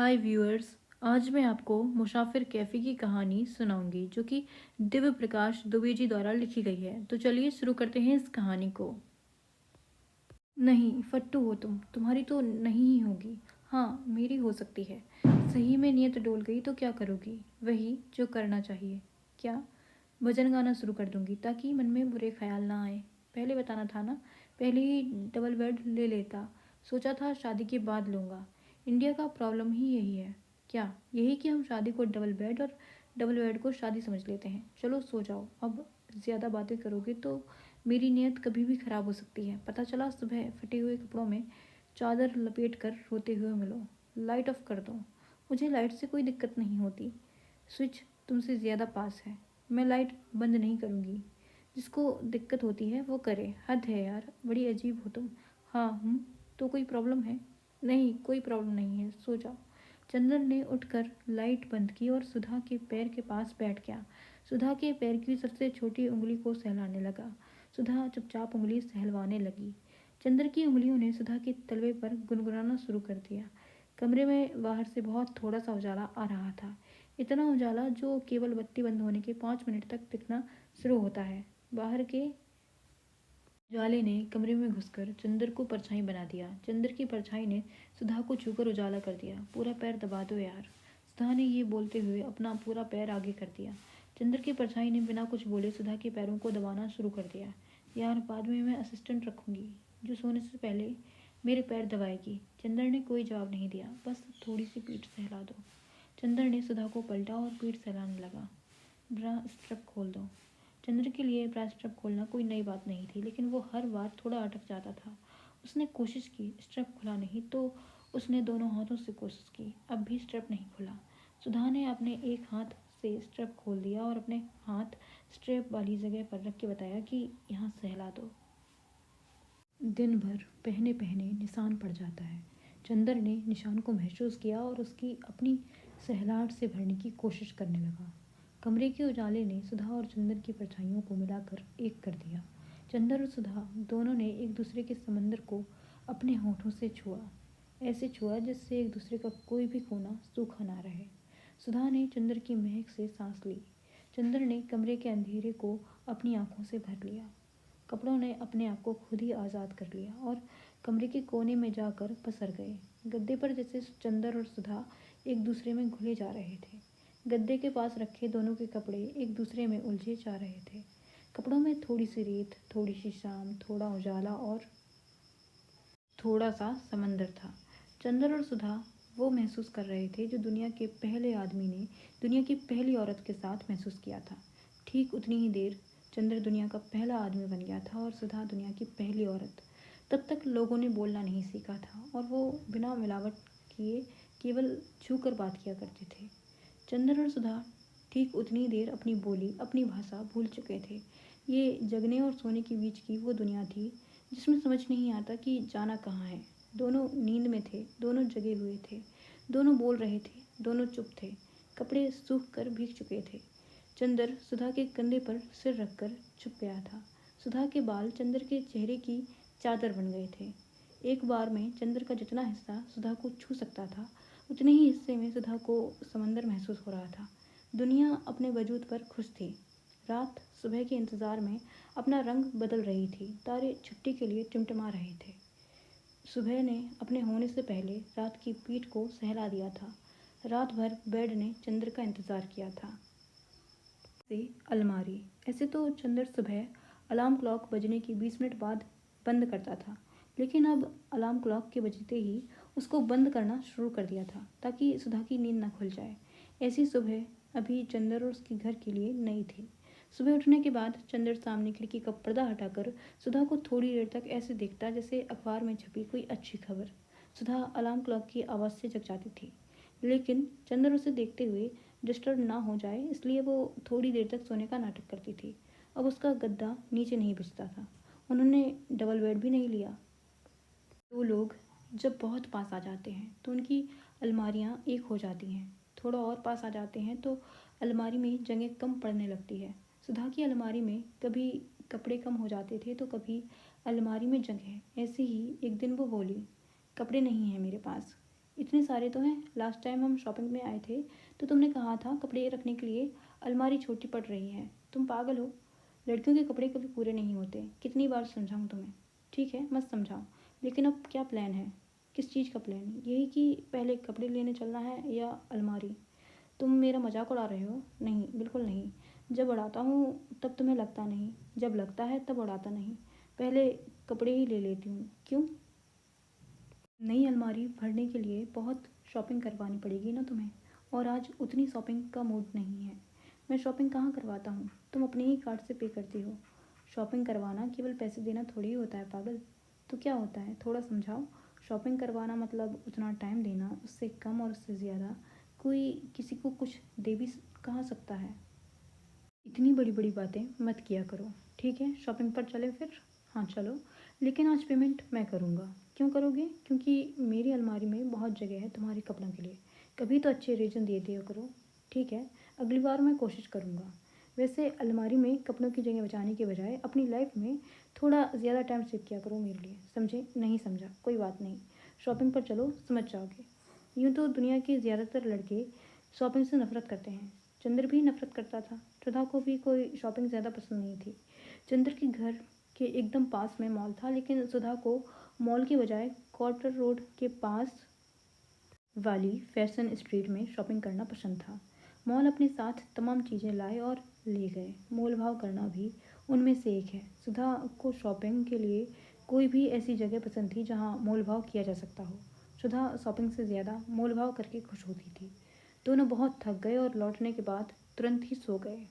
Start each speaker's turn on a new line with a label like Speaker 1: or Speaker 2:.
Speaker 1: हाय viewers. आज मैं आपको मुसाफिर कैफ़े की कहानी सुनाऊंगी जो कि दिव्य प्रकाश दुबे जी द्वारा लिखी गई है। तो चलिए शुरू करते हैं इस कहानी को। नहीं, फट्टू हो तुम्हारी तो नहीं ही होगी। हाँ, मेरी हो सकती है। सही में नियत डोल गई तो क्या करोगी? वही जो करना चाहिए। क्या? भजन गाना शुरू कर दूंगी ताकि मन में बुरे ख्याल ना आए। पहले बताना था ना, पहले ही डबल बेड ले लेता। सोचा था शादी के बाद लूँगा। इंडिया का प्रॉब्लम ही यही है। क्या यही कि हम शादी को डबल बेड और डबल बेड को शादी समझ लेते हैं। चलो सो जाओ, अब ज़्यादा बातें करोगे तो मेरी नीयत कभी भी खराब हो सकती है। पता चला सुबह फटे हुए कपड़ों में चादर लपेट कर रोते हुए मिलो। लाइट ऑफ कर दो। मुझे लाइट से कोई दिक्कत नहीं होती। स्विच तुमसे ज़्यादा पास है। मैं लाइट बंद नहीं करूँगी। जिसको दिक्कत होती है वो करे। हद है यार, बड़ी अजीब हो तुम। हाँ हूँ। तो कोई प्रॉब्लम है? नहीं, कोई प्रॉब्लम नहीं है, सो जाओ। चंदन ने उठकर लाइट बंद की और सुधा के पैर के पास बैठ गया। सुधा के पैर की सबसे छोटी उंगली को सहलाने लगा। सुधा चुपचाप उंगली सहलवाने लगी। चंद्र की उंगलियों ने सुधा के तलवे पर गुनगुनाना शुरू कर दिया। कमरे में बाहर से बहुत थोड़ा सा उजाला आ रहा था। इतना उजाला जो केवल बत्ती बंद होने के 5 मिनट तक दिखना शुरू होता है। बाहर के उजाले ने कमरे में घुसकर चंद्र को परछाई बना दिया। चंद्र की परछाई ने सुधा को छूकर उजाला कर दिया। पूरा पैर दबा दो यार। सुधा ने ये बोलते हुए अपना पूरा पैर आगे कर दिया। चंद्र की परछाई ने बिना कुछ बोले सुधा के पैरों को दबाना शुरू कर दिया। यार, बाद में मैं असिस्टेंट रखूंगी जो सोने से पहले मेरे पैर दबाएगी। चंद्र ने कोई जवाब नहीं दिया। बस थोड़ी सी पीठ सहला दो। चंद्र ने सुधा को पलटा और पीठ सहलाने लगा। ब्रा स्ट्रप खोल दो। चंद्र के लिए ब्रा स्ट्रप खोलना कोई नई बात नहीं थी, लेकिन वो हर बार थोड़ा अटक जाता था। उसने कोशिश की, स्ट्रप खुला नहीं तो उसने दोनों हाथों से कोशिश की, अब भी स्ट्रप नहीं खुला। सुधा ने अपने एक हाथ से स्ट्रप खोल दिया और अपने हाथ स्ट्रैप वाली जगह पर रख के बताया कि यहाँ सहला दो। दिन भर पहने पहने निशान पड़ जाता है। चंद्र ने निशान को महसूस किया और उसकी अपनी सहलाहट से भरने की कोशिश करने लगा। कमरे के उजाले ने सुधा और चंद्र की परछाइयों को मिलाकर एक कर दिया। चंद्र और सुधा दोनों ने एक दूसरे के समंदर को अपने होठों से छुआ। ऐसे छुआ जिससे एक दूसरे का कोई भी कोना सूखा ना रहे। सुधा ने चंद्र की महक से सांस ली। चंद्र ने कमरे के अंधेरे को अपनी आंखों से भर लिया। कपड़ों ने अपने आप को खुद ही आज़ाद कर लिया और कमरे के कोने में जाकर पसर गए। गद्दे पर जैसे चंद्र और सुधा एक दूसरे में घुले जा रहे थे। गद्दे के पास रखे दोनों के कपड़े एक दूसरे में उलझे जा रहे थे। कपड़ों में थोड़ी सी रेत, थोड़ी सी शाम, थोड़ा उजाला और थोड़ा सा समंदर था। चंद्र और सुधा वो महसूस कर रहे थे जो दुनिया के पहले आदमी ने दुनिया की पहली औरत के साथ महसूस किया था। ठीक उतनी ही देर चंद्र दुनिया का पहला आदमी बन गया था और सुधा दुनिया की पहली औरत। तब तक लोगों ने बोलना नहीं सीखा था और वो बिना मिलावट किए केवल छू कर बात किया करते थे। चंद्र और सुधा ठीक उतनी देर अपनी बोली, अपनी भाषा भूल चुके थे। ये जगने और सोने के बीच की वो दुनिया थी जिसमें समझ नहीं आता कि जाना कहाँ है। दोनों नींद में थे, दोनों जगे हुए थे, दोनों बोल रहे थे, दोनों चुप थे। कपड़े सूख कर भीग चुके थे। चंद्र सुधा के कंधे पर सिर रखकर चुप गया था। सुधा के बाल चंद्र के चेहरे की चादर बन गए थे। एक बार में चंद्र का जितना हिस्सा सुधा को छू सकता था, उतने ही हिस्से में सुधा को समंदर महसूस हो रहा था। दुनिया अपने वजूद पर खुश थी। रात सुबह के इंतज़ार में अपना रंग बदल रही थी। तारे छुट्टी के लिए टिमटिमा रहे थे। सुबह ने अपने होने से पहले रात की पीठ को सहला दिया था। रात भर बेड ने चंद्र का इंतज़ार किया था। से अलमारी। ऐसे तो चंद्र सुबह अलार्म क्लॉक बजने के 20 मिनट बाद बंद करता था, लेकिन अब अलार्म क्लॉक के बजते ही उसको बंद करना शुरू कर दिया था ताकि सुधा की नींद न खुल जाए। ऐसी सुबह अभी चंद्र और उसके घर के लिए नई थी। सुबह उठने के बाद चंद्र सामने खिड़की का पर्दा हटाकर सुधा को थोड़ी देर तक ऐसे देखता जैसे अखबार में छपी कोई अच्छी खबर। सुधा अलार्म क्लॉक की आवाज़ से जग जाती थी, लेकिन चंद्र उसे देखते हुए डिस्टर्ब ना हो जाए इसलिए वो थोड़ी देर तक सोने का नाटक करती थी। अब उसका गद्दा नीचे नहीं भिजता था। उन्होंने डबल बेड भी नहीं लिया। दो लोग जब बहुत पास आ जाते हैं तो उनकी अलमारियाँ एक हो जाती हैं। थोड़ा और पास आ जाते हैं तो अलमारी में जगह कम पड़ने लगती है। सुधा की अलमारी में कभी कपड़े कम हो जाते थे तो कभी अलमारी में जगह। ऐसे ही एक दिन वो बोली, कपड़े नहीं हैं मेरे पास। इतने सारे तो हैं। लास्ट टाइम हम शॉपिंग में आए थे तो तुमने कहा था कपड़े रखने के लिए अलमारी छोटी पड़ रही है। तुम पागल हो। लड़कियों के कपड़े कभी पूरे नहीं होते। कितनी बार समझाऊँ तुम्हें? ठीक है, मत समझाओ। लेकिन अब क्या प्लान है? किस चीज़ का प्लान? यही कि पहले कपड़े लेने चलना है या अलमारी? तुम मेरा मजाक उड़ा रहे हो? नहीं, बिल्कुल नहीं। जब उड़ाता हूँ तब तुम्हें लगता नहीं, जब लगता है तब उड़ाता नहीं। पहले कपड़े ही ले लेती हूँ। क्यों? नई अलमारी भरने के लिए बहुत शॉपिंग करवानी पड़ेगी ना तुम्हें, और आज उतनी शॉपिंग का मूड नहीं है। मैं शॉपिंग कहाँ करवाता हूँ? तुम अपने ही कार्ड से पे करती हो। शॉपिंग करवाना केवल पैसे देना थोड़ी ही होता है पागल। तो क्या होता है, थोड़ा समझाओ। शॉपिंग करवाना मतलब उतना टाइम देना, उससे कम और उससे ज़्यादा कोई किसी को कुछ दे भी कहाँ सकता है। इतनी बड़ी बड़ी बातें मत किया करो। ठीक है, शॉपिंग पर चले फिर। हाँ चलो, लेकिन आज पेमेंट मैं करूँगा। क्यों करोगे? क्योंकि मेरी अलमारी में बहुत जगह है तुम्हारे कपड़ों के लिए। कभी तो अच्छे रीज़न दे दिया करो। ठीक है, अगली बार मैं कोशिश करूँगा। वैसे अलमारी में कपड़ों की जगह बचाने के बजाय अपनी लाइफ में थोड़ा ज़्यादा टाइम सेव किया करो मेरे लिए। समझे? नहीं समझा, कोई बात नहीं। शॉपिंग पर चलो, समझ जाओगे। यूँ तो दुनिया के ज़्यादातर लड़के शॉपिंग से नफरत करते हैं। चंद्र भी नफरत करता था। सुधा को भी कोई शॉपिंग ज़्यादा पसंद नहीं थी। चंद्र के घर के एकदम पास में मॉल था, लेकिन सुधा को मॉल की बजाय क्वार्टर रोड के पास वाली फैशन स्ट्रीट में शॉपिंग करना पसंद था। मॉल अपने साथ तमाम चीज़ें लाए और ले गए। मोल भाव करना भी उनमें से एक है। सुधा को शॉपिंग के लिए कोई भी ऐसी जगह पसंद थी जहाँ मोल भाव किया जा सकता हो। सुधा शॉपिंग से ज़्यादा मोल भाव करके खुश होती थी। दोनों बहुत थक गए और लौटने के बाद तुरंत ही सो गए।